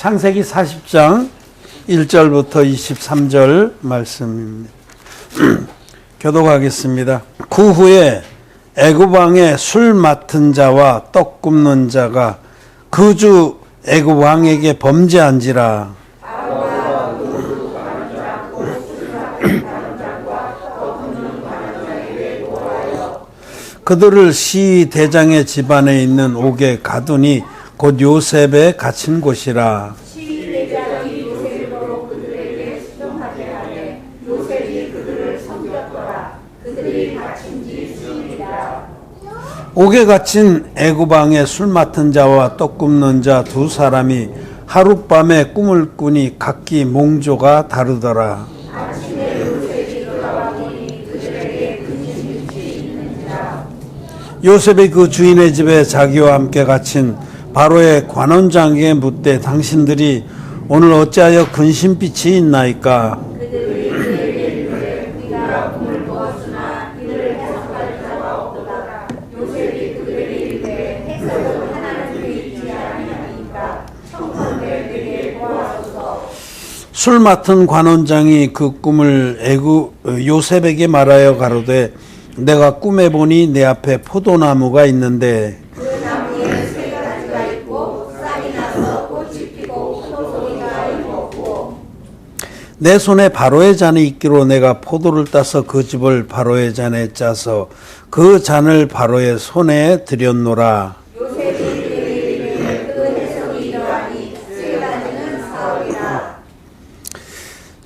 창세기 40장 1절부터 23절 말씀입니다. 교독하겠습니다. 그 후에 애굽 왕의 술 맡은 자와 떡 굽는 자가 그 주 애굽 왕에게 범죄한지라. 그들을 시 대장의 집안에 있는 옥에 가두니 곧 요셉에 갇힌 곳이라. 시 대장이 요셉으로 그들에게 수정하게 하되 요셉이 그들을 섬겼더라. 그들이 갇힌 지 수일이라. 옥에 갇힌 애굽 왕의 술 맡은 자와 떡 굽는 자 두 사람이 하룻밤에 꿈을 꾸니 각기 몽조가 다르더라. 아침에 요셉이 돌아와보니 그들에게 근심일지 있는지라. 요셉이 그 주인의 집에 자기와 함께 갇힌 바로의 관원장에게 묻되 당신들이 오늘 어찌하여 근심빛이 있나이까? 그들이 그에게 이르되 우리가 꿈을 꾸었으나 이를 해석할 자가 없도다. 요셉이 그들에게 이르되 해석은 하나님께 있지 아니하니까 청컨대 내게 보아소서. 술 맡은 관원장이 그 꿈을 요셉에게 말하여 가로되 내가 꿈에 보니 내 앞에 포도나무가 있는데 그 나무에 세 가지가 있고 싹이 나서 꽃이 피고 포도송이가 익었고 내 손에 바로의 잔이 있기로 내가 포도를 따서 그 즙을 바로의 잔에 짜서 그 잔을 바로의 손에 들였노라. 요셉이 그에게 이르되 그 해석이 이러하니 세 가지는 사흘이라.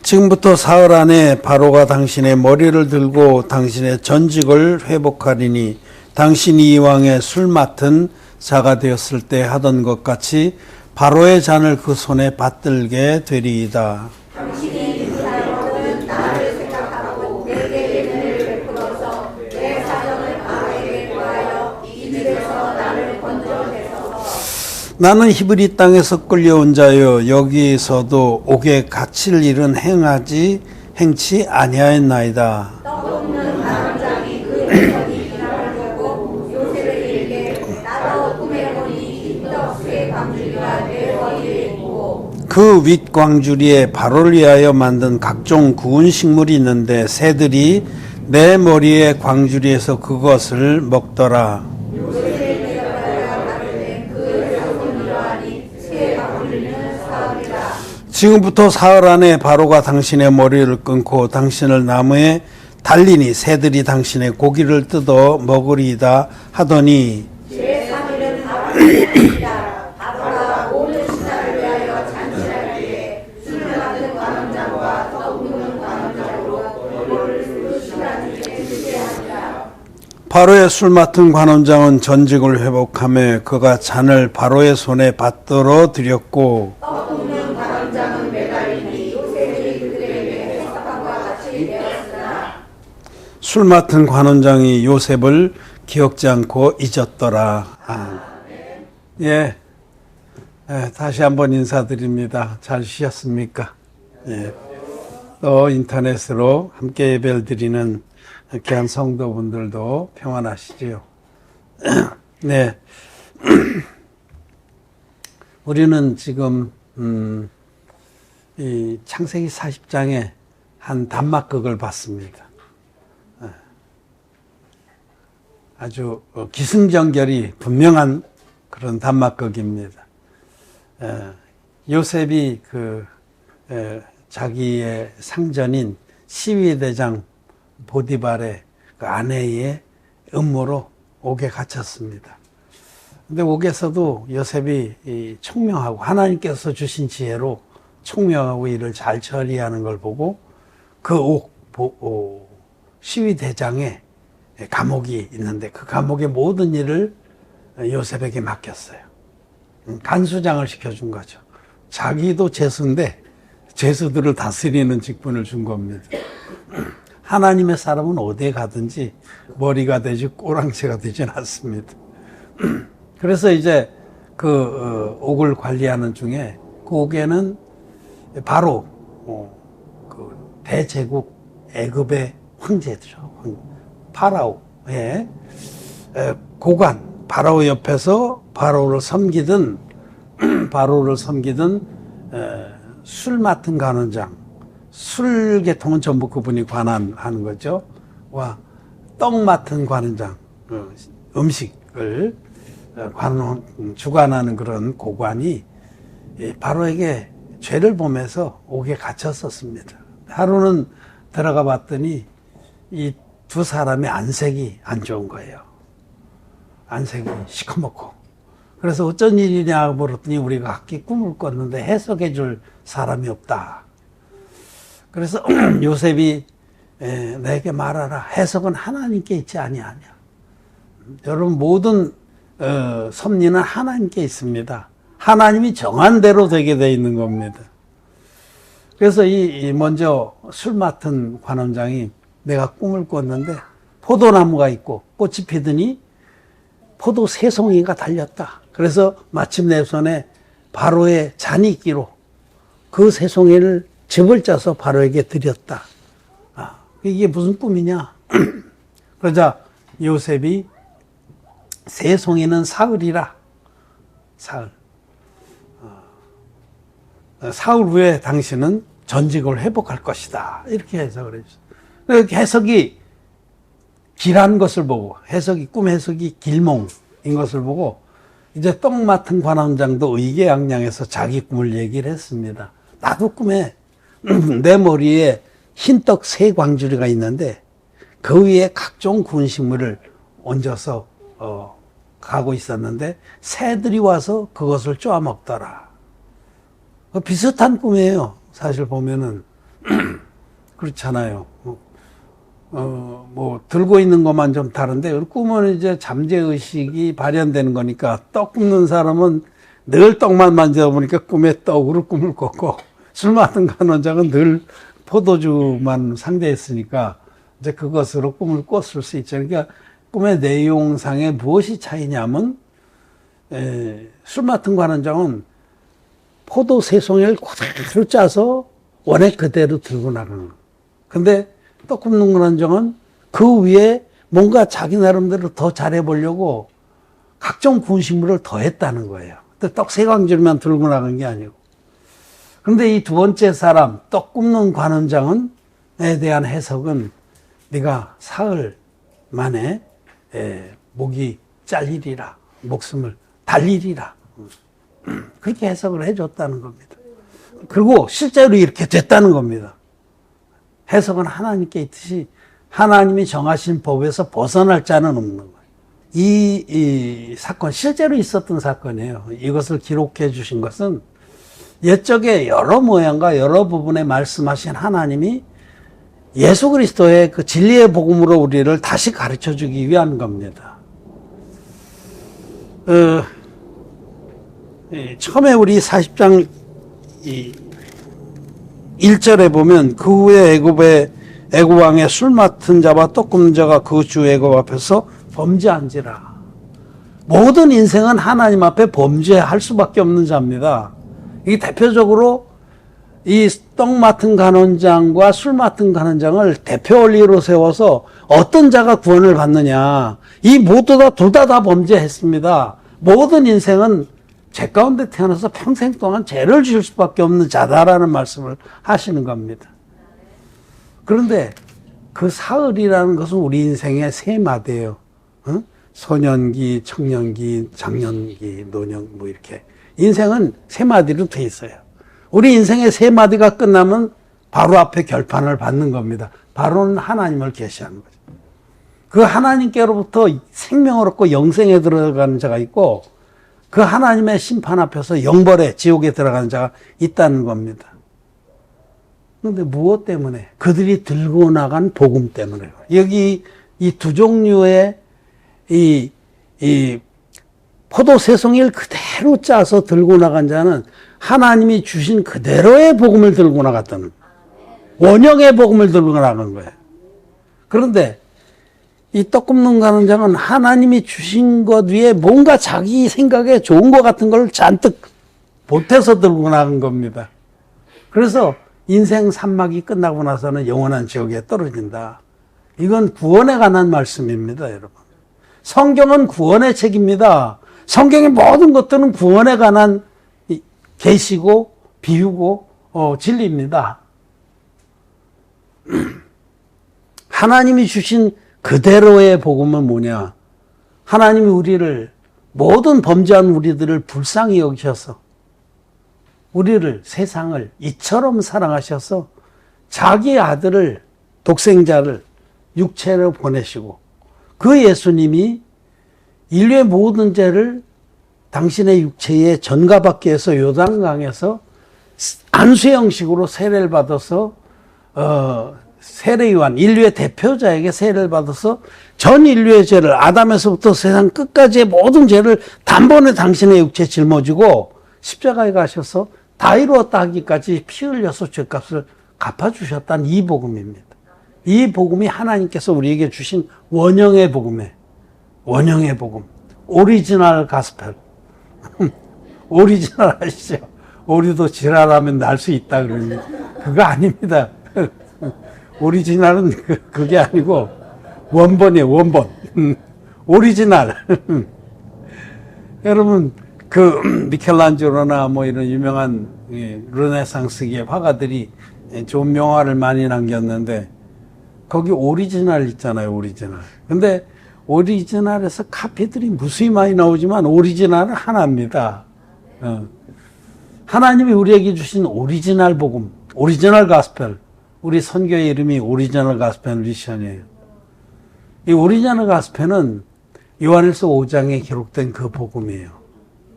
지금부터 사흘 안에 바로가 당신의 머리를 들고 당신의 전직을 회복하리니 당신이 이왕에 술 맡은 자가 되었을 때 하던 것 같이 바로의 잔을 그 손에 받들게 되리이다. 당신이 인사하거든 나를 생각하고 내게 예능을 베풀어서 내 사정을 바로에게 구하여 이 집에서 나를 건져내소서. 나는 히브리 땅에서 끌려온 자여 여기서도 옥에 갇힐 일은 행치 아니하였나이다. 떡 굽는 관원장이 그 해석이 이라를 보고 요셉에게 이르되 나도 꿈에 보니 흰떡 세 광주리가 내 머리에 있고 그 윗 광주리에 바로를 위하여 만든 각종 구운 식물이 있는데 새들이 내 머리의 광주리에서 그것을 먹더라. 요셉의 대답하여 가로되 그 해석은 이러하니 세 광주리는 사흘이라. 지금부터 사흘 안에 바로가 당신의 머리를 끊고 당신을 나무에 달리니 새들이 당신의 고기를 뜯어 먹으리이다 하더니 제3일은 바로입니다. 바로가 모든 신하를 위하여 잔치할 때에 술을 맡은 관원장과 떡 굽는 관원장으로 모를 그 신하 중에 주제하니라. 바로의 술 맡은 관원장은 전직을 회복하며 그가 잔을 바로의 손에 받들어 드렸고 떡 굽는 관원장은 매달리니 요셉이 그들에게 해석함과 같이 되었으나 술 맡은 관원장이 요셉을 기억지 않고 잊었더라. 예, 다시 한번 인사드립니다. 잘 쉬셨습니까? 예. 또 인터넷으로 함께 예배를 드리는 귀한 성도분들도 평안하시지요. 네, 우리는 지금 이 창세기 40장의 한 단막극을 봤습니다. 아주 기승전결이 분명한 그런 단막극입니다. 요셉이 자기의 상전인 시위대장 보디발의 그 아내의 음모로 옥에 gat혔습니다. 근데 옥에서도 요셉이 총명하고 하나님께서 주신 지혜로 총명하고 일을 잘 처리하는 걸 보고 그 시위대장의 감옥이 있는데 그 감옥의 모든 일을 요셉에게 맡겼어요. 간수장을 시켜준 거죠. 자기도 죄수인데 죄수들을 다스리는 직분을 준 겁니다. 하나님의 사람은 어디에 가든지 머리가 되지 꼬랑채가 되진 않습니다. 그래서 이제 그 옥을 관리하는 중에 그 옥에는 바로 그 대제국 애굽의 황제죠. 파라오의 고관, 파라오 옆에서 바로를 섬기던 술 맡은 간원장, 술 계통은 전부 그분이 관할하는 거죠. 와, 떡 맡은 관원장, 음식을 주관하는 그런 고관이 바로에게 죄를 보면서 옥에 갇혔었습니다. 하루는 들어가 봤더니 이 두 사람의 안색이 안 좋은 거예요. 안색이 시커멓고. 그래서 어쩐 일이냐 물었더니 우리가 각기 꿈을 꿨는데 해석해 줄 사람이 없다. 그래서 요셉이 내게 말하라. 해석은 하나님께 있지 아니하냐. 여러분 모든 섭리는 하나님께 있습니다. 하나님이 정한 대로 되게 돼 있는 겁니다. 그래서 먼저 술 맡은 관원장이 내가 꿈을 꿨는데 포도나무가 있고 꽃이 피더니 포도 세 송이가 달렸다. 그래서 마침 내 손에 바로의 잔이 있기로 그 세 송이를 즙을 짜서 바로에게 드렸다. 이게 무슨 꿈이냐? 그러자 요셉이 세 송이는 사흘이라. 사흘. 사흘 후에 당신은 전직을 회복할 것이다. 이렇게 해석을 해주셨어요. 해석이 길한 것을 보고, 꿈 해석이 길몽인 것을 보고, 이제 떡 맡은 관원장도 의기양양해서 자기 꿈을 얘기를 했습니다. 나도 꿈에 내 머리에 흰떡 세 광주리가 있는데, 그 위에 각종 구운 식물을 얹어서, 가고 있었는데, 새들이 와서 그것을 쪼아 먹더라. 비슷한 꿈이에요. 사실 보면은. 그렇잖아요. 들고 있는 것만 좀 다른데, 꿈은 이제 잠재의식이 발현되는 거니까, 떡 굽는 사람은 늘 떡만 만져보니까 꿈에 떡으로 꿈을 꿨고, 술 맡은 간원장은 늘 포도주만 상대했으니까, 이제 그것으로 꿈을 꿨을 수 있죠. 그러니까 꿈의 내용상에 무엇이 차이냐면, 술 맡은 관원장은 포도 세 송이를 그대로 짜서 원액 그대로 들고 나가는 거. 근데 떡 굽는 관원장은 그 위에 뭔가 자기 나름대로 더 잘해보려고 각종 구운 식물을 더했다는 거예요. 근데 떡 세 광주리만 들고 나간 게 아니고. 그런데 이 두 번째 사람, 떡 굽는 관원장에 대한 해석은 네가 사흘 만에 목이 잘리리라, 목숨을 달리리라. 그렇게 해석을 해줬다는 겁니다. 그리고 실제로 이렇게 됐다는 겁니다. 해석은 하나님께 있듯이 하나님이 정하신 법에서 벗어날 자는 없는 거예요. 이 사건, 실제로 있었던 사건이에요. 이것을 기록해 주신 것은 옛적에 여러 모양과 여러 부분에 말씀하신 하나님이 예수 그리스도의 그 진리의 복음으로 우리를 다시 가르쳐 주기 위한 겁니다. 처음에 우리 40장 1절에 보면 그 후에 애굽 왕의 술 맡은 자와 떡 굽는 자가 그 주 애굽 앞에서 범죄한지라. 모든 인생은 하나님 앞에 범죄할 수밖에 없는 자입니다. 이게 대표적으로 이 떡 맡은 간원장과 술 맡은 간원장을 대표 원리로 세워서 어떤 자가 구원을 받느냐. 이 모두 다 둘 다 범죄했습니다. 모든 인생은 죄 가운데 태어나서 평생 동안 죄를 지을 수밖에 없는 자다라는 말씀을 하시는 겁니다. 그런데 그 사흘이라는 것은 우리 인생의 세 마디예요. 소년기, 청년기, 장년기, 노년 뭐 이렇게. 인생은 세 마디로 돼 있어요. 우리 인생의 세 마디가 끝나면 바로 앞에 결판을 받는 겁니다. 바로는 하나님을 계시하는 거죠. 그 하나님께로부터 생명을 얻고 영생에 들어가는 자가 있고 그 하나님의 심판 앞에서 영벌에 지옥에 들어가는 자가 있다는 겁니다. 그런데 무엇 때문에? 그들이 들고 나간 복음 때문에요. 여기 이 두 종류의 이 포도 세 송이를 그대로 짜서 들고 나간 자는 하나님이 주신 그대로의 복음을 들고 나갔다는 거예요. 원형의 복음을 들고 나간 거예요. 그런데 이 떡 굽는 간원장은 하나님이 주신 것 위에 뭔가 자기 생각에 좋은 것 같은 걸 잔뜩 보태서 들고 나간 겁니다. 그래서 인생 산막이 끝나고 나서는 영원한 지옥에 떨어진다. 이건 구원에 관한 말씀입니다, 여러분. 성경은 구원의 책입니다. 성경의 모든 것들은 구원에 관한 계시고 비유고 진리입니다. 하나님이 주신 그대로의 복음은 뭐냐? 하나님이 우리를, 모든 범죄한 우리들을 불쌍히 여기셔서 우리를, 세상을 이처럼 사랑하셔서 자기 아들을, 독생자를 육체로 보내시고, 그 예수님이 인류의 모든 죄를 당신의 육체에 전가받기 위해서 요단강에서 안수 형식으로 세례를 받아서 세례요한, 인류의 대표자에게 세례를 받아서 전 인류의 죄를, 아담에서부터 세상 끝까지의 모든 죄를 단번에 당신의 육체에 짊어지고 십자가에 가셔서 다 이루었다 하기까지 피 흘려서 죄값을 갚아주셨다는 이 복음입니다. 이 복음이 하나님께서 우리에게 주신 원형의 복음이에요. 원형의 복음. 오리지널 가스펠. 오리지널 아시죠? 오리도 지랄하면 날 수 있다 그러는데 그거 아닙니다. 오리지널은 그게 아니고 원본이에요. 원본. 오리지널. 여러분 그 미켈란젤로나 뭐 이런 유명한 르네상스기의 화가들이 좋은 명화를 많이 남겼는데 거기 오리지널 있잖아요. 오리지널. 근데 오리지널에서 카피들이 무수히 많이 나오지만 오리지널은 하나입니다. 하나님이 우리에게 주신 오리지널 복음, 오리지널 가스펠. 우리 선교의 이름이 오리지널 가스펠 미션이에요. 이 오리지널 가스펠은 요한일서 5장에 기록된 그 복음이에요.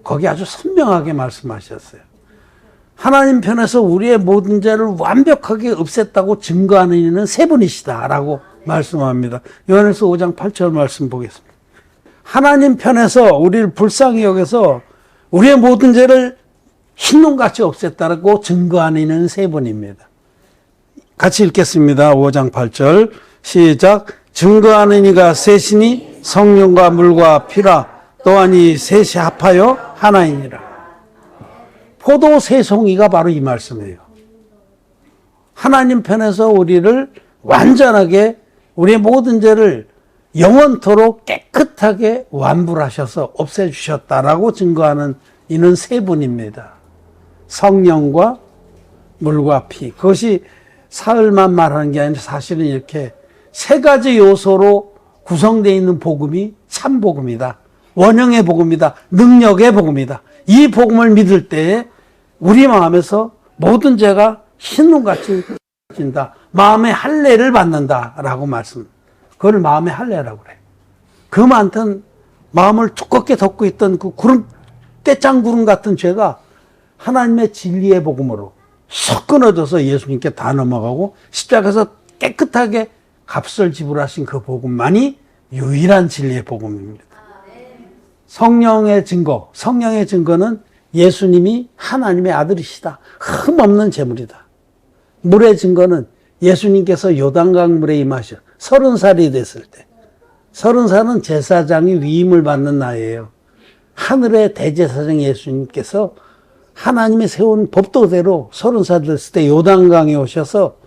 거기 아주 선명하게 말씀하셨어요. 하나님 편에서 우리의 모든 죄를 완벽하게 없앴다고 증거하는 이는 세 분이시다라고 말씀합니다. 요한일서 5장 8절 말씀 보겠습니다. 하나님 편에서 우리를 불쌍히 여겨서 우리의 모든 죄를 흰눈같이 없앴다고 증거하는 이는 세 분입니다. 같이 읽겠습니다. 5장 8절 시작. 증거하는 이가 셋이니 성령과 물과 피라. 또한 이 셋이 합하여 하나이니라. 포도 세 송이가 바로 이 말씀이에요. 하나님 편에서 우리를 완전하게, 우리의 모든 죄를 영원토록 깨끗하게 완불하셔서 없애주셨다라고 증거하는 이는 세 분입니다. 성령과 물과 피. 그것이 사흘만 말하는 게 아니라 사실은 이렇게 세 가지 요소로 구성되어 있는 복음이 참 복음이다. 원형의 복음이다. 능력의 복음이다. 이 복음을 믿을 때에 우리 마음에서 모든 죄가 흰눈같이 진다. 마음의 할례를 받는다라고 말씀. 그걸 마음의 할례라고 그래요. 그 많던 마음을 두껍게 덮고 있던 그 구름, 떼짱구름 같은 죄가 하나님의 진리의 복음으로 쏙 끊어져서 예수님께 다 넘어가고 십자가에서 깨끗하게 값을 지불하신 그 복음만이 유일한 진리의 복음입니다. 성령의 증거, 성령의 증거는 예수님이 하나님의 아들이시다. 흠없는 제물이다. 물의 증거는 예수님께서 요단강 물에 임하셔 30살이 됐을 때, 30살은 제사장이 위임을 받는 나이에요. 하늘의 대제사장 예수님께서 하나님이 세운 법도대로 30살 됐을 때 요단강에 오셔서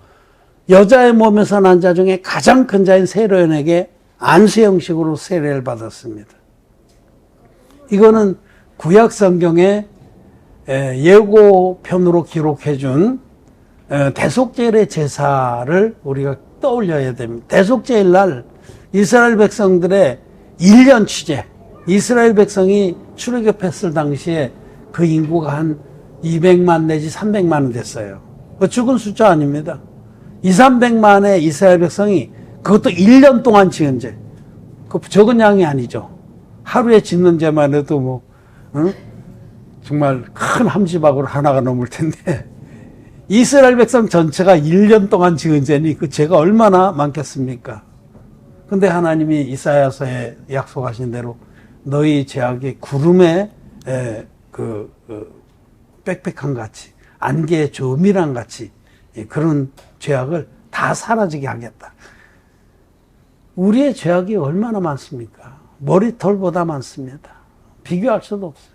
여자의 몸에서 난 자 중에 가장 큰 자인 세로연에게 안수 형식으로 세례를 받았습니다. 이거는 구약 성경에 예고편으로 기록해 준 대속제일의 제사를 우리가 떠올려야 됩니다. 대속제일 날 이스라엘 백성들의 1년 취재, 이스라엘 백성이 출애굽했을 당시에 그 인구가 한 200만 내지 300만 됐어요. 그 죽은 숫자 아닙니다. 200~300만의 이스라엘 백성이 그것도 1년 동안 지은 죄. 그 적은 양이 아니죠. 하루에 짓는 죄만 해도 뭐 정말 큰 함지박으로 하나가 넘을 텐데 이스라엘 백성 전체가 1년 동안 지은 죄니 그 죄가 얼마나 많겠습니까? 근데 하나님이 이사야서에 약속하신 대로 너희 죄악이 구름에 빽빽한 같이 안개의 조미랑 같이 그런 죄악을 다 사라지게 하겠다. 우리의 죄악이 얼마나 많습니까? 머리털보다 많습니다. 비교할 수도 없어요.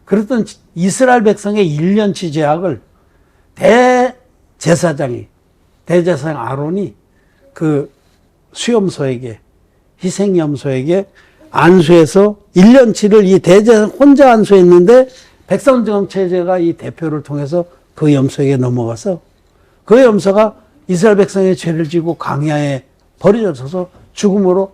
그랬던 이스라엘 백성의 1년치 죄악을 대제사장 아론이 그 수염소에게, 희생염소에게 안수해서 1년치를 이 대제사장 혼자 안수했는데 백성 전체제가 이 대표를 통해서 그 염소에게 넘어가서 그 염소가 이스라엘 백성의 죄를 지고 광야에 버려져서 죽음으로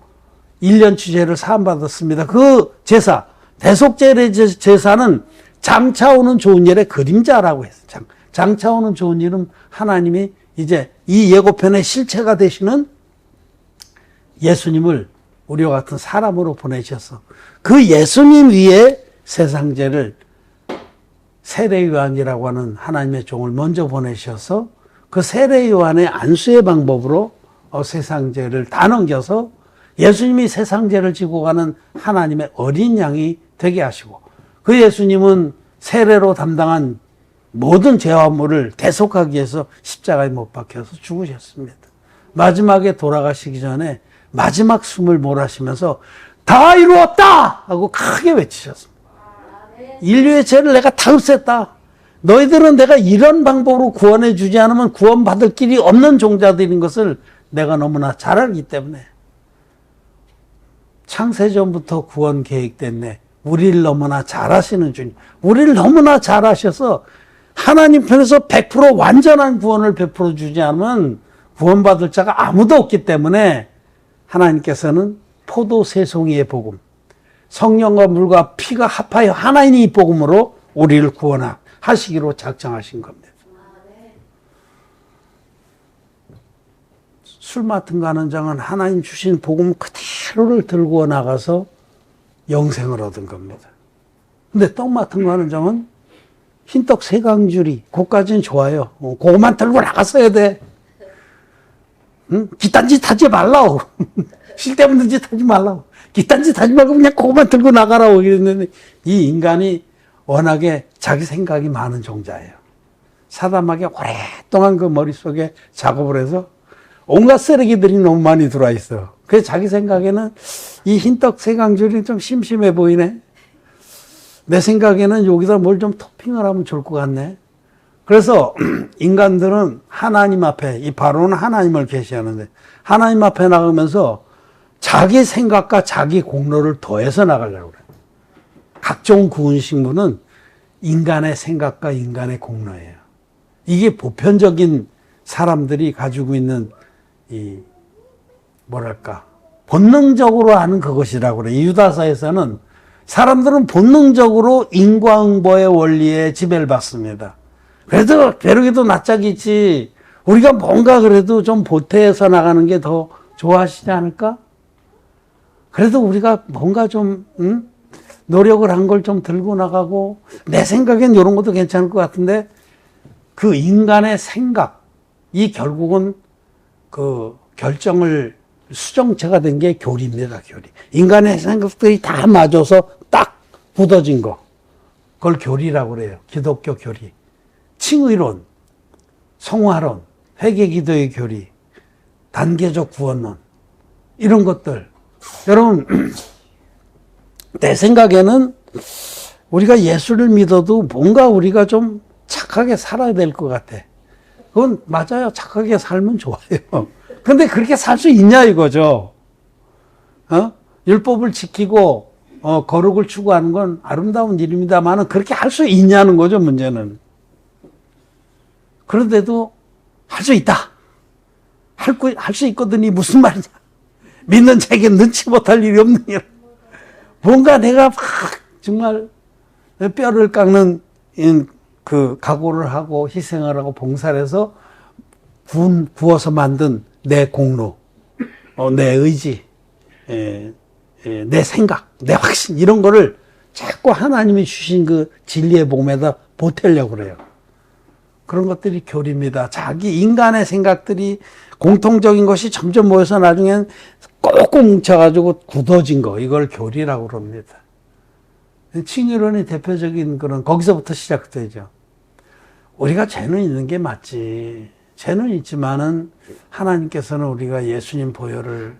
1년치 죄를 사함받았습니다. 그 제사, 대속죄의 제사는 장차 오는 좋은 일의 그림자라고 했어요. 장차 오는 좋은 일은 하나님이 이제 이 예고편의 실체가 되시는 예수님을 우리와 같은 사람으로 보내셔서 그 예수님 위에 세상 죄를 세례요한이라고 하는 하나님의 종을 먼저 보내셔서 그 세례요한의 안수의 방법으로 세상 죄를 다 넘겨서 예수님이 세상 죄를 지고 가는 하나님의 어린 양이 되게 하시고 그 예수님은 세례로 담당한 모든 죄와 물을 대속하기 위해서 십자가에 못 박혀서 죽으셨습니다. 마지막에 돌아가시기 전에 마지막 숨을 몰아쉬면서 다 이루었다! 하고 크게 외치셨습니다. 인류의 죄를 내가 다 없앴다. 너희들은 내가 이런 방법으로 구원해 주지 않으면 구원받을 길이 없는 종자들인 것을 내가 너무나 잘 알기 때문에 창세전부터 구원 계획됐네. 우리를 너무나 잘 아시는 주님. 우리를 너무나 잘 아셔서 하나님 편에서 100% 완전한 구원을 베풀어 주지 않으면 구원받을 자가 아무도 없기 때문에 하나님께서는 포도 세 송이의 복음, 성령과 물과 피가 합하여 하나인 이 복음으로 우리를 구원하시기로 작정하신 겁니다. 술 맡은 가는 장은 하나님 주신 복음 그대로를 들고 나가서 영생을 얻은 겁니다. 근데 떡 맡은 가는 장은 흰떡 세 강줄이, 그까지는 좋아요. 그것만 들고 나갔어야 돼. 응? 기딴 짓 하지 말라고. 쓸데없는 짓 하지 말라고. 기딴 짓 하지 말고 그냥 그것만 들고 나가라고. 그랬는데 이 인간이 워낙에 자기 생각이 많은 종자예요. 사담하게 오랫동안 그 머릿속에 작업을 해서 온갖 쓰레기들이 너무 많이 들어와 있어. 그래서 자기 생각에는 이 흰떡 세 강줄이 좀 심심해 보이네. 내 생각에는 여기다 뭘 좀 토핑을 하면 좋을 것 같네. 그래서 인간들은 하나님 앞에, 이 바로는 하나님을 계시하는데 하나님 앞에 나가면서 자기 생각과 자기 공로를 더해서 나가려고 그래요. 각종 구원식물은 인간의 생각과 인간의 공로예요. 이게 보편적인 사람들이 가지고 있는 이 뭐랄까 본능적으로 하는 그것이라고 그래요. 유다서에서는 사람들은 본능적으로 인과응보의 원리에 지배를 받습니다. 그래도 벼룩이도 낯짝이 있지. 우리가 뭔가 그래도 좀 보태서 나가는 게 더 좋아하시지 않을까? 그래도 우리가 뭔가 좀 노력을 한 걸 좀 들고 나가고 내 생각엔 이런 것도 괜찮을 것 같은데 그 인간의 생각이 결국은 그 결정을 수정체가 된 게 교리입니다. 교리. 인간의 생각들이 다 맞아서 딱 굳어진 거. 그걸 교리라고 그래요. 기독교 교리. 칭의론, 성화론, 회개기도의 교리, 단계적 구원론 이런 것들. 여러분 내 생각에는 우리가 예수를 믿어도 뭔가 우리가 좀 착하게 살아야 될 것 같아. 그건 맞아요. 착하게 살면 좋아요. 근데 그렇게 살 수 있냐 이거죠. 율법을 지키고 거룩을 추구하는 건 아름다운 일입니다만 그렇게 할 수 있냐는 거죠. 문제는. 그런데도 할 수 있다. 할 수 있거든요. 무슨 말이냐. 믿는 자에게 능치 못할 일이 없는 일. 뭔가 내가 막 정말 뼈를 깎는 그 각오를 하고 희생을 하고 봉사를 해서 구워서 만든 내 공로, 내 의지, 내 생각, 내 확신 이런 거를 자꾸 하나님이 주신 그 진리의 몸에다 보태려고 그래요. 그런 것들이 교리입니다. 자기 인간의 생각들이 공통적인 것이 점점 모여서 나중엔 꼭꼭 뭉쳐가지고 굳어진 거 이걸 교리라고 그럽니다. 칭의론이 대표적인 그런 거기서부터 시작되죠. 우리가 죄는 있는 게 맞지. 죄는 있지만은 하나님께서는 우리가 예수님 보혈을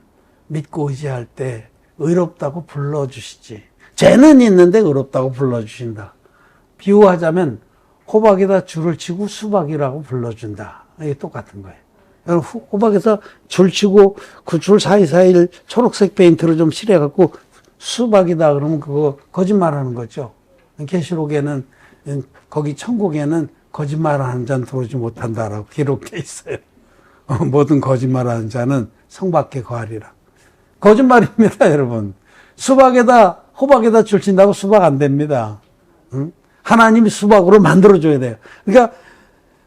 믿고 의지할 때 의롭다고 불러주시지. 죄는 있는데 의롭다고 불러주신다. 비유하자면 호박에다 줄을 치고 수박이라고 불러준다. 이게 똑같은 거예요. 여러분 호박에서 줄 치고 그 줄 사이사이를 초록색 페인트로 좀 칠해갖고 수박이다 그러면 그거 거짓말하는 거죠. 계시록에는 거기 천국에는 거짓말하는 자는 들어오지 못한다라고 기록되어 있어요. 모든 거짓말하는 자는 성 밖에 거하리라. 거짓말입니다, 여러분. 수박에다 호박에다 줄친다고 수박 안 됩니다. 응? 하나님이 수박으로 만들어줘야 돼요. 그러니까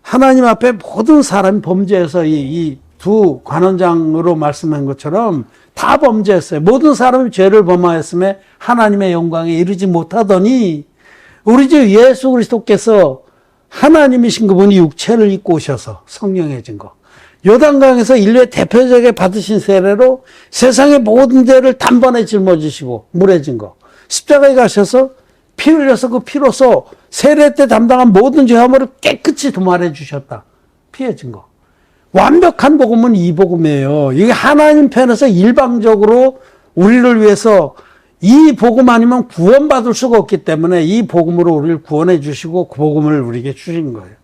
하나님 앞에 모든 사람이 범죄해서 이 두 관원장으로 말씀한 것처럼 다 범죄했어요. 모든 사람이 죄를 범하였음에 하나님의 영광에 이르지 못하더니 우리 주 예수 그리스도께서 하나님이신 그분이 육체를 입고 오셔서 성령해진 거. 요단강에서 인류의 대표적에 받으신 세례로 세상의 모든 죄를 단번에 짊어지시고 물해진 거. 십자가에 가셔서 피 흘려서 그 피로서 세례 때 담당한 모든 죄화물을 깨끗이 도말해 주셨다. 피해진 거. 완벽한 복음은 이 복음이에요. 이게 하나님 편에서 일방적으로 우리를 위해서 이 복음 아니면 구원받을 수가 없기 때문에 이 복음으로 우리를 구원해 주시고 그 복음을 우리에게 주신 거예요.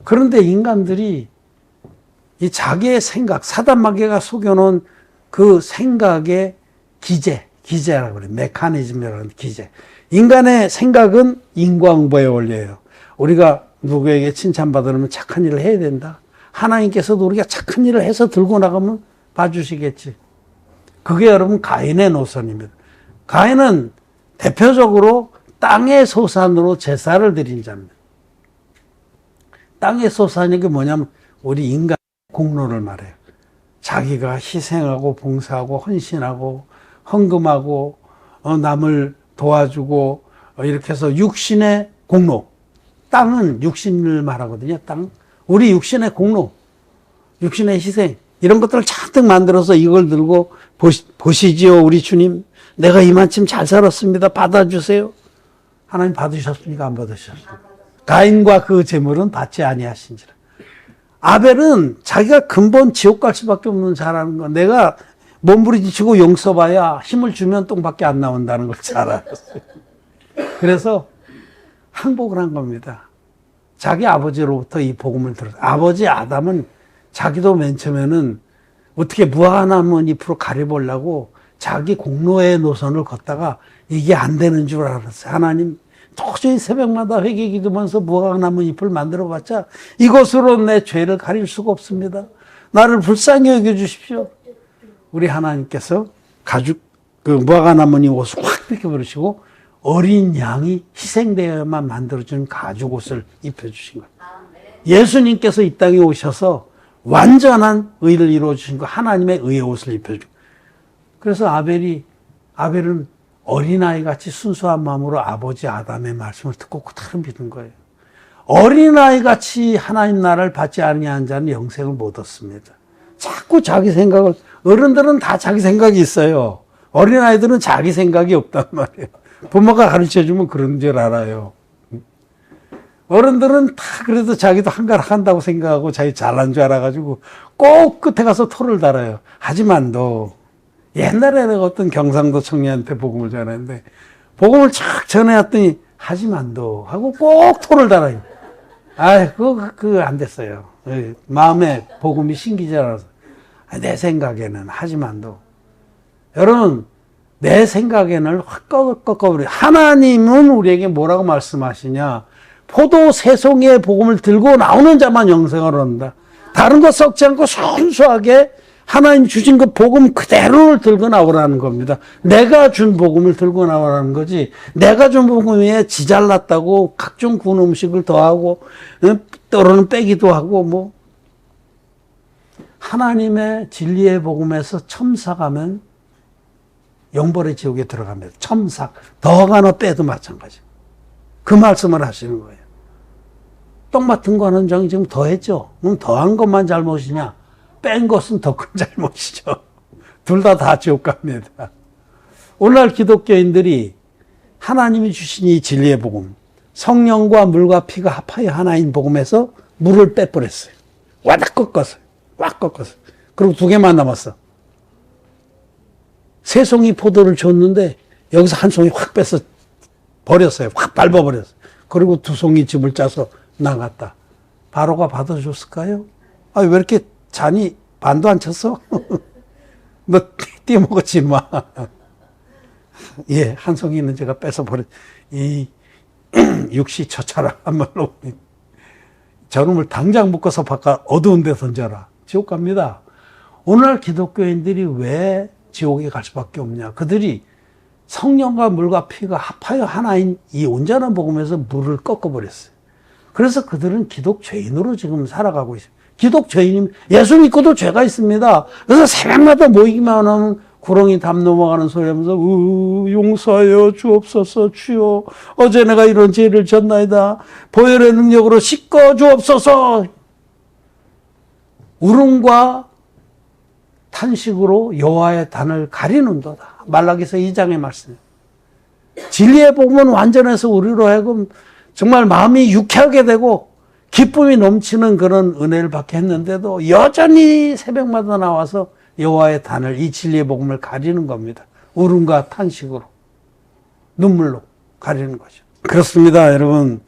그런데 인간들이 이 자기의 생각, 사단 마귀가 속여놓은 그 생각의 기제라고 그래요. 메커니즘이라는 기제. 인간의 생각은 인과응보의 원리예요. 우리가 누구에게 칭찬받으려면 착한 일을 해야 된다. 하나님께서도 우리가 착한 일을 해서 들고 나가면 봐주시겠지. 그게 여러분 가인의 노선입니다. 가인은 대표적으로 땅의 소산으로 제사를 드린 자입니다. 땅의 소산이 게 뭐냐면 우리 인간의 공로를 말해요. 자기가 희생하고 봉사하고 헌신하고 헌금하고 남을 도와주고 이렇게 해서 육신의 공로. 땅은 육신을 말하거든요. 땅. 우리 육신의 공로, 육신의 희생 이런 것들을 잔뜩 만들어서 이걸 들고 보시지요 우리 주님. 내가 이만큼 잘 살았습니다. 받아주세요. 하나님 받으셨습니까? 안 받으셨습니까? 가인과 그 재물은 받지 아니하신지라. 아벨은 자기가 근본 지옥 갈 수밖에 없는 자라는 거. 내가 몸부림치고 용서봐야 힘을 주면 똥밖에 안 나온다는 걸 잘 알았어요. 그래서 항복을 한 겁니다. 자기 아버지로부터 이 복음을 들었어요. 아버지 아담은 자기도 맨 처음에는 어떻게 무화과나무 잎으로 가려보려고 자기 공로의 노선을 걷다가 이게 안 되는 줄 알았어요. 하나님 도저히 새벽마다 회개 기도하면서 무화과나무 잎을 만들어봤자 이것으로 내 죄를 가릴 수가 없습니다. 나를 불쌍히 여겨주십시오. 우리 하나님께서 그 무화과나무 옷을 확 벗겨버리시고 어린 양이 희생되어야만 만들어주는 가죽 옷을 입혀주신 거예요. 예수님께서 이 땅에 오셔서 완전한 의를 이루어주신 거 하나님의 의의 옷을 입혀주고 그래서 아벨은 어린아이 같이 순수한 마음으로 아버지 아담의 말씀을 듣고 그대로 믿은 거예요. 어린아이 같이 하나님 나라를 받지 아니한 자는 영생을 못 얻습니다. 자꾸 자기 생각을 어른들은 다 자기 생각이 있어요. 어린아이들은 자기 생각이 없단 말이에요. 부모가 가르쳐주면 그런 줄 알아요. 어른들은 다 그래도 자기도 한가락 한다고 생각하고 자기 잘난 줄 알아가지고 꼭 끝에 가서 토를 달아요. 하지만 너 옛날에 내가 어떤 경상도 청년한테 복음을 전했는데 복음을 쫙 전해왔더니 하지만 너 하고 꼭 토를 달아요. 그거 안 됐어요. 마음에 복음이 신기자라서 내 생각에는 하지만 너 여러분 내 생각에는 확 꺾어버려요. 하나님은 우리에게 뭐라고 말씀하시냐. 포도 세 송이의 복음을 들고 나오는 자만 영생을 얻는다. 다른 거 썩지 않고 순수하게 하나님 주신 그 복음 그대로를 들고 나오라는 겁니다. 내가 준 복음을 들고 나오라는 거지. 내가 준 복음 위에 지잘났다고 각종 군 음식을 더하고 때로는 빼기도 하고 뭐. 하나님의 진리의 복음에서 첨삭하면 영벌의 지옥에 들어갑니다. 첨삭. 더하거나 빼도 마찬가지. 그 말씀을 하시는 거예요. 똥 맡은 거는 지금 더했죠. 그럼 더한 것만 잘못이냐? 뺀 것은 더 큰 잘못이죠. 둘 다 지옥 갑니다. 오늘날 기독교인들이 하나님이 주신 이 진리의 복음, 성령과 물과 피가 합하여 하나인 복음에서 물을 빼버렸어요. 와닥 꺾었어요. 꽉 꺾었어요. 그리고 2개만 남았어. 3송이 포도를 줬는데 여기서 1송이 확 빼서 버렸어요. 확 밟아버렸어요. 그리고 2송이 집을 짜서 나갔다. 바로가 받아줬을까요? 왜 이렇게 잔이 반도 안 쳤어? 너 띄어먹었지 마. 예, 1송이는 제가 뺏어버렸. 이 육시 처차라 한 말로 저놈을 당장 묶어서 바깥 어두운 데 던져라. 지옥 갑니다. 오늘날 기독교인들이 왜 지옥에 갈 수밖에 없냐. 그들이 성령과 물과 피가 합하여 하나인 이 온전한 복음에서 물을 꺾어버렸어요. 그래서 그들은 기독 죄인으로 지금 살아가고 있어요. 기독 죄인이면 예수 믿고도 죄가 있습니다. 그래서 새벽마다 모이기만 하면 구렁이 담 넘어가는 소리 하면서 용서하여 주옵소서 주여 어제 내가 이런 죄를 졌나이다. 보혈의 능력으로 씻어 주옵소서. 울음과 탄식으로 여호와의 단을 가리는도다. 말라기서 2장의 말씀. 진리의 복음은 완전해서 우리로 하여금 정말 마음이 유쾌하게 되고 기쁨이 넘치는 그런 은혜를 받게 했는데도 여전히 새벽마다 나와서 여호와의 단을, 이 진리의 복음을 가리는 겁니다. 울음과 탄식으로, 눈물로 가리는 거죠. 그렇습니다, 여러분.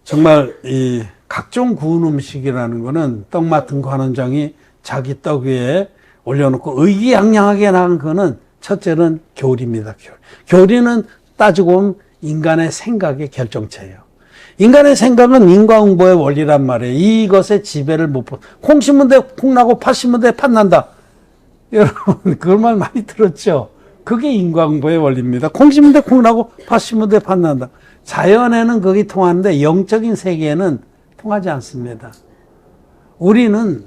정말 이 각종 구운 음식이라는 거는 떡 맡은 관원장이 자기 떡 위에 올려놓고 의기양양하게 나간 거는 첫째는 교리입니다. 교리는 따지고 보면 인간의 생각의 결정체예요. 인간의 생각은 인과응보의 원리란 말이에요. 이것의 지배를 못 보. 콩 심은 데 콩 나고 팥 심은 데 팥 난다. 여러분 그걸 말 많이 들었죠. 그게 인과응보의 원리입니다. 콩 심은 데 콩 나고 팥 심은 데 팥 난다. 자연에는 그게 통하는데 영적인 세계에는 통하지 않습니다. 우리는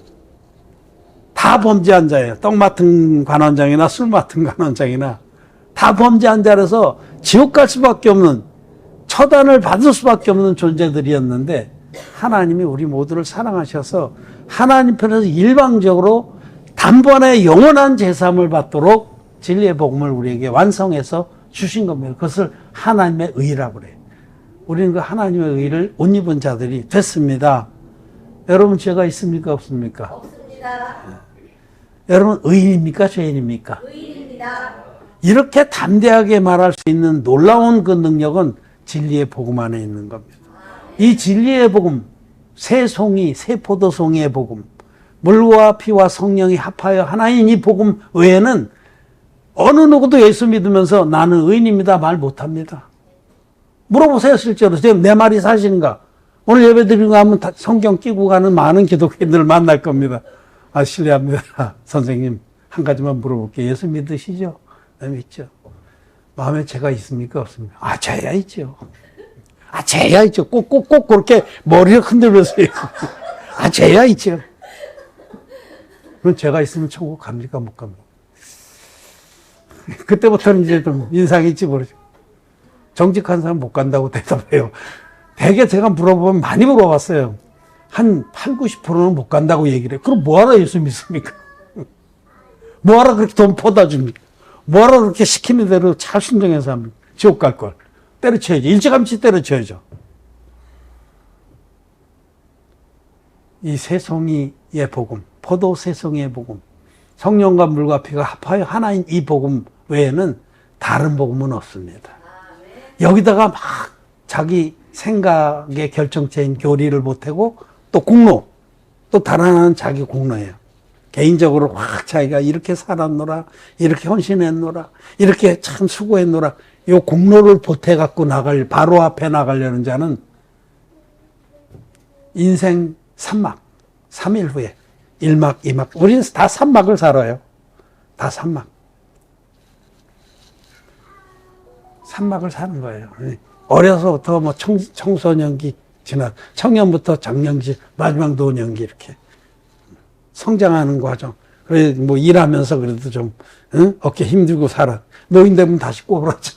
다 범죄한 자예요. 떡 맡은 관원장이나 술 맡은 관원장이나 다 범죄한 자라서 지옥 갈 수밖에 없는, 처단을 받을 수밖에 없는 존재들이었는데 하나님이 우리 모두를 사랑하셔서 하나님 편에서 일방적으로 단번에 영원한 제사함을 받도록 진리의 복음을 우리에게 완성해서 주신 겁니다. 그것을 하나님의 의라고 그래요. 우리는 그 하나님의 의를 옷 입은 자들이 됐습니다. 여러분 죄가 있습니까 없습니까? 없습니다. 여러분 의인입니까 죄인입니까? 의인입니다. 이렇게 담대하게 말할 수 있는 놀라운 그 능력은 진리의 복음 안에 있는 겁니다. 이 진리의 복음, 새 송이, 새 포도송이의 복음, 물과 피와 성령이 합하여 하나인 이 복음 외에는 어느 누구도 예수 믿으면서 나는 의인입니다 말 못합니다. 물어보세요. 실제로 지금 내 말이 사실인가? 오늘 예배 드리고 가면 성경 끼고 가는 많은 기독교인들을 만날 겁니다. 아, 실례합니다. 선생님 한 가지만 물어볼게요. 예수 믿으시죠? 네, 믿죠. 마음에 죄가 있습니까 없습니까? 아, 죄야 있죠. 아, 죄야 있죠. 꼭 그렇게 머리를 흔들면서 아, 죄야 있죠. 그럼 죄가 있으면 천국 갑니까 못 갑니까? 그때부터는 이제 좀 인상이 있지 모르죠. 정직한 사람 못 간다고 대답해요. 되게 제가 물어보면 많이 물어봤어요. 한 8, 90%는 못 간다고 얘기를 해요. 그럼 뭐하러 예수 믿습니까? 뭐하러 그렇게 돈 퍼다 줍니까? 뭐하러 그렇게 시키는 대로 잘 순종해서 합니까? 지옥 갈 걸. 때려쳐야죠. 일찌감치 때려쳐야죠. 이 새송이의 복음, 포도 새송이의 복음, 성령과 물과 피가 합하여 하나인 이 복음 외에는 다른 복음은 없습니다. 여기다가 막 자기 생각의 결정체인 교리를 보태고 또 공로, 또 다른 하나는 자기 공로예요. 개인적으로 확 자기가 이렇게 살았노라, 이렇게 헌신했노라, 이렇게 참 수고했노라, 요 공로를 보태갖고 바로 앞에 나가려는 자는 인생 3막, 3일 후에 1막, 2막, 우리는 다 3막을 살아요. 다 3막. 3막을 사는 거예요. 어려서부터 뭐 청소년기 지나 청년부터 장년기, 마지막 노년기 이렇게 성장하는 과정. 그래 뭐 일하면서 그래도 좀 어깨 힘들고 살아. 노인 되면 다시 꼬부라져.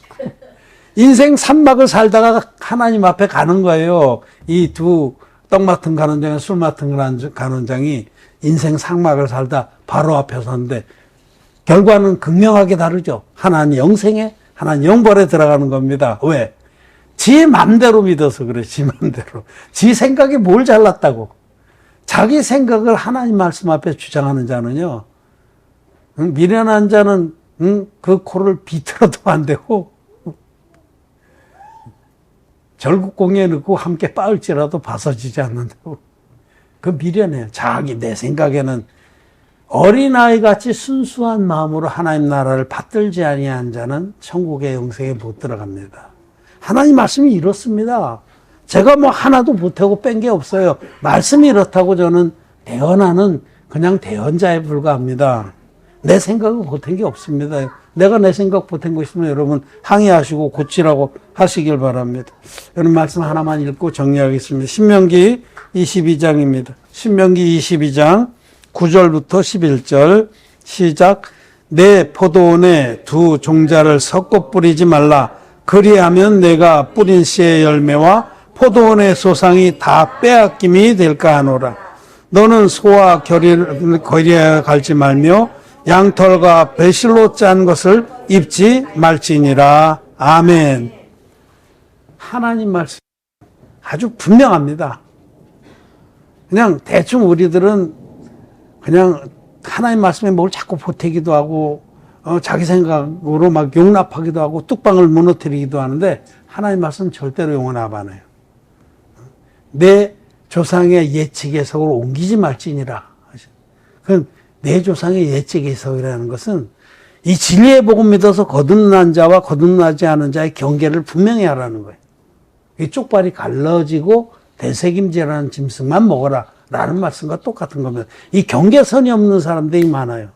인생 3막을 살다가 하나님 앞에 가는 거예요. 이 두 떡 맡은 간원장과 술 맡은 간원장이 인생 3막을 살다 바로 앞에 섰는데 결과는 극명하게 다르죠. 하나는 영생에, 하나는 영벌에 들어가는 겁니다. 왜? 지 맘대로 믿어서 그래. 지 맘대로. 지 생각이 뭘 잘났다고. 자기 생각을 하나님 말씀 앞에 주장하는 자는요, 미련한 자는 그 코를 비틀어도 안 되고 절국공에 넣고 함께 빠을지라도 벗어지지 않는다고. 그 미련해요. 내 생각에는 어린아이같이 순수한 마음으로 하나님 나라를 받들지 아니한 자는 천국의 영생에 못 들어갑니다. 하나님 말씀이 이렇습니다. 제가 뭐 하나도 보태고 뺀 게 없어요. 말씀이 이렇다고 저는 대언하는 그냥 대언자에 불과합니다. 내 생각을 보탠 게 없습니다. 내가 내 생각 보탠 거 있으면 여러분 항의하시고 고치라고 하시길 바랍니다. 여러분 말씀 하나만 읽고 정리하겠습니다. 신명기 22장입니다. 신명기 22장 9절부터 11절 시작. 내 포도원에 두 종자를 섞어 뿌리지 말라. 그리하면 내가 뿌린 씨의 열매와 포도원의 소상이 다 빼앗김이 될까 하노라. 너는 소와 거리에 갈지 말며 양털과 배실로 짠 것을 입지 말지니라. 아멘. 하나님 말씀 아주 분명합니다. 그냥 대충 우리들은 그냥 하나님 말씀에 뭘 자꾸 보태기도 하고 자기 생각으로 막 용납하기도 하고 뚝방을 무너뜨리기도 하는데 하나님 말씀 절대로 용납 안 해요. 내 조상의 예측 해석으로 옮기지 말지니라. 그건 내 조상의 예측 해석이라는 것은 이 진리의 복음 믿어서 거듭난 자와 거듭나지 않은 자의 경계를 분명히 하라는 거예요. 이 쪽발이 갈라지고 대책임제라는 짐승만 먹어라 라는 말씀과 똑같은 겁니다. 이 경계선이 없는 사람들이 많아요.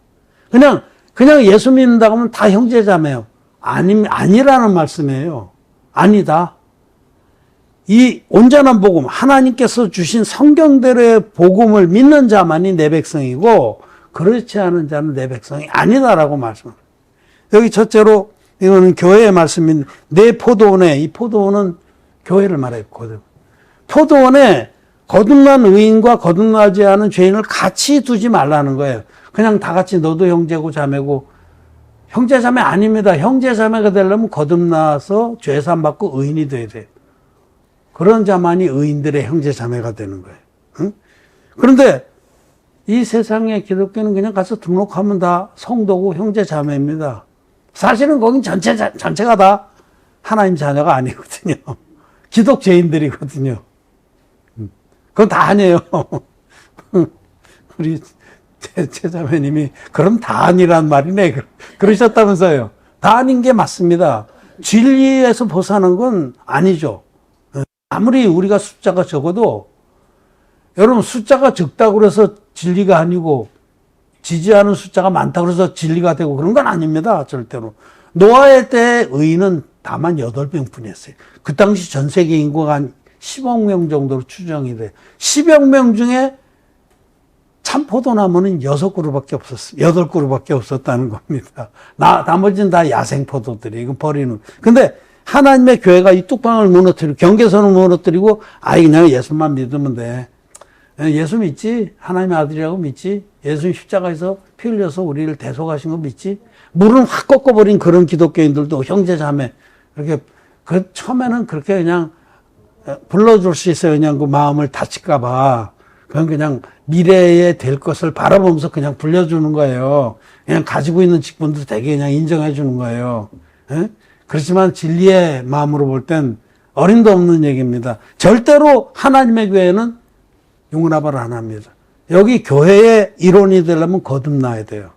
그냥 예수 믿는다고 하면 다 형제자매요. 아니라는 말씀이에요. 아니다. 이 온전한 복음, 하나님께서 주신 성경대로의 복음을 믿는 자만이 내 백성이고 그렇지 않은 자는 내 백성이 아니다라고 말씀합니다. 여기 첫째로 이거는 교회의 말씀인 내 포도원에, 이 포도원은 교회를 말해요. 포도원에 거듭난 의인과 거듭나지 않은 죄인을 같이 두지 말라는 거예요. 그냥 다 같이 너도 형제고 자매고, 형제 자매 아닙니다. 형제 자매가 되려면 거듭나서 죄산 받고 의인이 돼야 돼요. 그런 자만이 의인들의 형제 자매가 되는 거예요. 응? 그런데 이 세상의 기독교는 그냥 가서 등록하면 다 성도고 형제 자매입니다. 사실은 거긴 전체가 다 하나님 자녀가 아니거든요. 기독죄인들이거든요. 그건 다 아니에요. 우리 제자매님이 그럼 다 아니란 말이네 그러셨다면서요. 다 아닌 게 맞습니다. 진리에서 벗어나는 건 아니죠. 아무리 우리가 숫자가 적어도 여러분 숫자가 적다고 해서 진리가 아니고 지지하는 숫자가 많다고 해서 진리가 되고 그런 건 아닙니다. 절대로. 노아의 때 의인은 다만 8명뿐이었어요. 그 당시 전 세계 인구가 한 10억 명 정도로 추정이 돼요. 10억 명 중에 참포도나무는 6그루밖에 없었어요. 8그루밖에 없었다는 겁니다. 나머지는 다 야생포도들이 이거 버리는. 근데 하나님의 교회가 이 뚝방을 무너뜨리고 경계선을 무너뜨리고 그냥 예수만 믿으면 돼. 예수 믿지? 하나님의 아들이라고 믿지? 예수 십자가에서 피 흘려서 우리를 대속하신 거 믿지? 물은 확 꺾어버린 그런 기독교인들도 형제 자매 이렇게 처음에는 그렇게 그냥 불러줄 수 있어요. 그냥 그 마음을 다칠까봐. 그건 그냥 미래에 될 것을 바라보면서 그냥 불려주는 거예요. 그냥 가지고 있는 직분도 되게 그냥 인정해 주는 거예요. 예? 그렇지만 진리의 마음으로 볼 땐 어림도 없는 얘기입니다. 절대로 하나님의 교회는 용납을 안 합니다. 여기 교회의 일원이 되려면 거듭나야 돼요.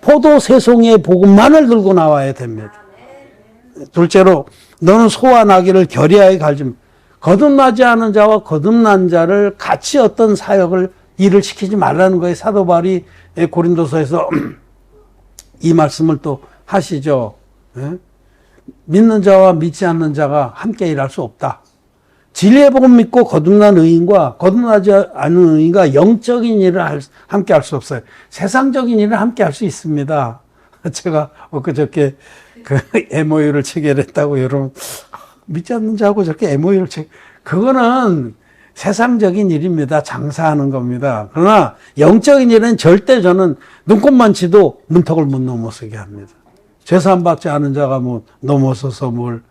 포도 새송이의 복음만을 들고 나와야 됩니다. 둘째로 너는 소와 나귀를 결의하여 갈지 거듭나지 않은 자와 거듭난 자를 같이 어떤 사역을 일을 시키지 말라는 거예요. 사도 바울이 고린도서에서 이 말씀을 또 하시죠. 믿는 자와 믿지 않는 자가 함께 일할 수 없다. 진리의 복음 믿고 거듭난 의인과 거듭나지 않은 의인과 영적인 일을 함께 할 수 없어요. 세상적인 일을 함께 할 수 있습니다. 제가 엊그저께 그 MOU를 체결했다고 여러분 믿지 않는 자하고 저렇게 MOU를 그거는 세상적인 일입니다. 장사하는 겁니다. 그러나 영적인 일은 절대 저는 눈곱만 치도 문턱을 못 넘어서게 합니다. 죄산 받지 않은 자가 뭐 넘어서서 뭘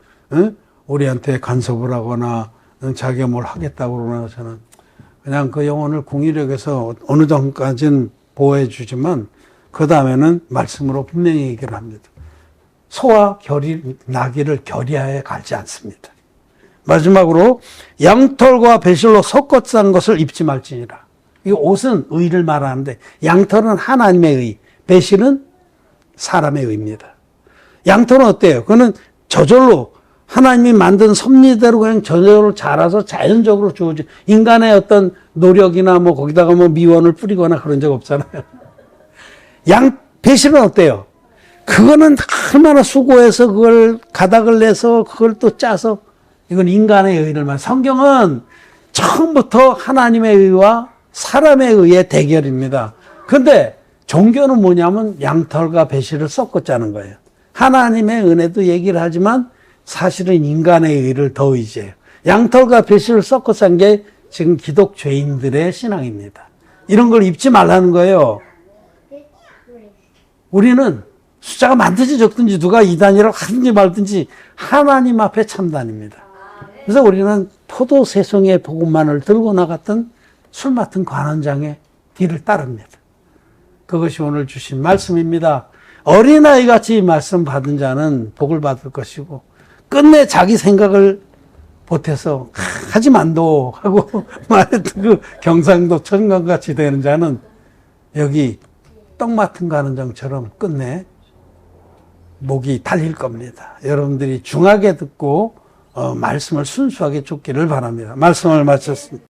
우리한테 간섭을 하거나 자기가 뭘 하겠다고 그러나 저는 그냥 그 영혼을 공의력에서 어느 정도까지는 보호해 주지만 그 다음에는 말씀으로 분명히 얘기를 합니다. 소와 나귀를 결의하여 갈지 않습니다. 마지막으로 양털과 배실로 섞어 싼 것을 입지 말지니라. 이 옷은 의를 말하는데 양털은 하나님의 의, 배실은 사람의 의입니다. 양털은 어때요? 그거는 저절로 하나님이 만든 섭리대로 그냥 저절로 자라서 자연적으로 주어져. 인간의 어떤 노력이나 뭐 거기다가 뭐 미원을 뿌리거나 그런 적 없잖아요. 배실은 어때요? 그거는 얼마나 수고해서 그걸 가닥을 내서 그걸 또 짜서 이건 인간의 의를 말. 성경은 처음부터 하나님의 의와 사람의 의의 대결입니다. 그런데 종교는 뭐냐면 양털과 배실을 섞어 짜는 거예요. 하나님의 은혜도 얘기를 하지만 사실은 인간의 의를 더 의지해요. 양털과 배실을 섞어 짠 게 지금 기독교인들의 신앙입니다. 이런 걸 입지 말라는 거예요. 우리는 숫자가 많든지 적든지 누가 이단이라고 하든지 말든지 하나님 앞에 참단입니다. 그래서 우리는 포도 세송의 복음만을 들고 나갔던 술 맡은 관원장의 뒤를 따릅니다. 그것이 오늘 주신 말씀입니다. 어린아이 같이 말씀 받은 자는 복을 받을 것이고 끝내 자기 생각을 보태서 하지만도 하고 말했던 그 경상도 청강같이 되는 자는 여기 떡 맡은 관원장처럼 끝내 목이 달릴 겁니다. 여러분들이 중하게 듣고 말씀을 순수하게 쫓기를 바랍니다. 말씀을 마쳤습니다.